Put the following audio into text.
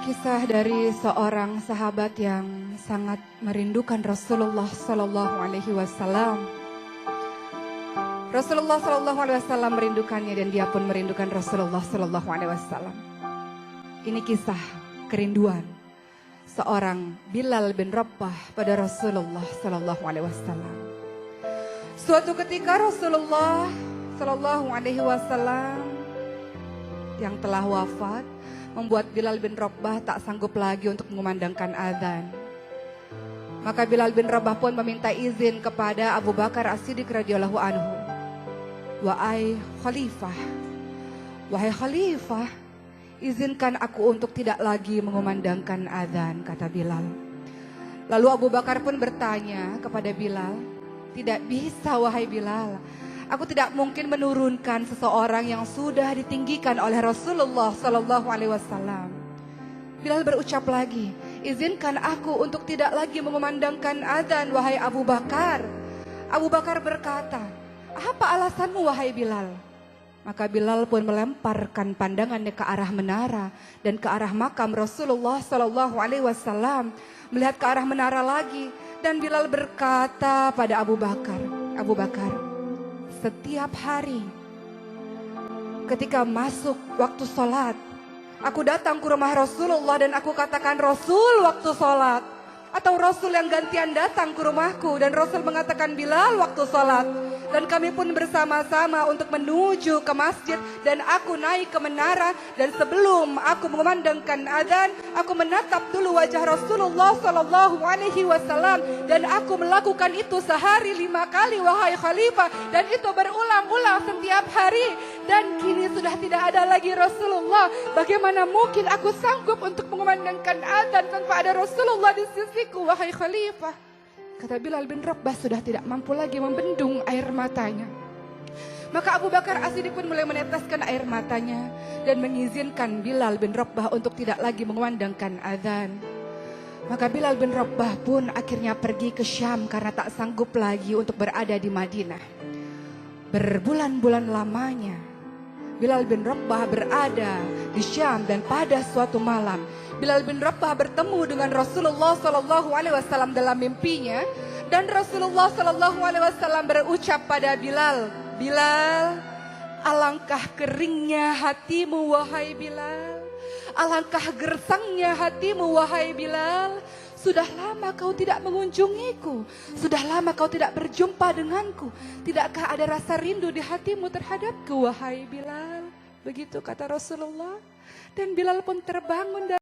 Kisah dari seorang sahabat yang sangat merindukan Rasulullah Sallallahu Alaihi Wasallam. Rasulullah Sallallahu Alaihi Wasallam merindukannya dan dia pun merindukan Rasulullah Sallallahu Alaihi Wasallam. Ini kisah kerinduan seorang Bilal bin Rabah pada Rasulullah Sallallahu Alaihi Wasallam. Suatu ketika Rasulullah Sallallahu Alaihi Wasallam yang telah wafat membuat Bilal bin Rabah tak sanggup lagi untuk mengumandangkan azan. Maka Bilal bin Rabah pun meminta izin kepada Abu Bakar As-Siddiq radhiyallahu anhu. Wahai Khalifah, izinkan aku untuk tidak lagi mengumandangkan azan, kata Bilal. Lalu Abu Bakar pun bertanya kepada Bilal, tidak bisa wahai Bilal. Aku tidak mungkin menurunkan seseorang yang sudah ditinggikan oleh Rasulullah Sallallahu Alaihi Wasallam. Bilal berucap lagi, izinkan aku untuk tidak lagi mengumandangkan azan wahai Abu Bakar. Abu Bakar berkata, apa alasanmu wahai Bilal? Maka Bilal pun melemparkan pandangannya ke arah menara dan ke arah makam Rasulullah Sallallahu Alaihi Wasallam, melihat ke arah menara lagi, dan Bilal berkata pada Abu Bakar, Abu Bakar, setiap hari ketika masuk waktu sholat, aku datang ke rumah Rasulullah dan aku katakan, Rasul waktu sholat. Atau Rasul yang gantian datang ke rumahku dan Rasul mengatakan, Bilal waktu sholat. Dan kami pun bersama-sama untuk menuju ke masjid dan aku naik ke menara. Dan sebelum aku mengumandangkan azan, aku menatap dulu wajah Rasulullah Sallallahu Alaihi Wasallam. Dan aku melakukan itu sehari 5 kali wahai Khalifah. Dan itu berulang-ulang setiap hari. Dan kini sudah tidak ada lagi Rasulullah. Bagaimana mungkin aku sanggup untuk mengumandangkan azan tanpa ada Rasulullah di sisiku wahai Khalifah? Kata Bilal bin Rabah sudah tidak mampu lagi membendung air matanya. Maka Abu Bakar As-Siddiq pun mulai meneteskan air matanya dan mengizinkan Bilal bin Rabah untuk tidak lagi mengumandangkan azan. Maka Bilal bin Rabah pun akhirnya pergi ke Syam karena tak sanggup lagi untuk berada di Madinah. Berbulan-bulan lamanya Bilal bin Rabah berada di Syam dan pada suatu malam Bilal bin Rabah bertemu dengan Rasulullah Sallallahu Alaihi Wasallam dalam mimpinya, dan Rasulullah Sallallahu Alaihi Wasallam berucap pada Bilal, Bilal, alangkah keringnya hatimu wahai Bilal, alangkah gersangnya hatimu wahai Bilal. Sudah lama kau tidak mengunjungiku, sudah lama kau tidak berjumpa denganku. Tidakkah ada rasa rindu di hatimu terhadapku wahai Bilal? Begitu kata Rasulullah. Dan Bilal pun terbangun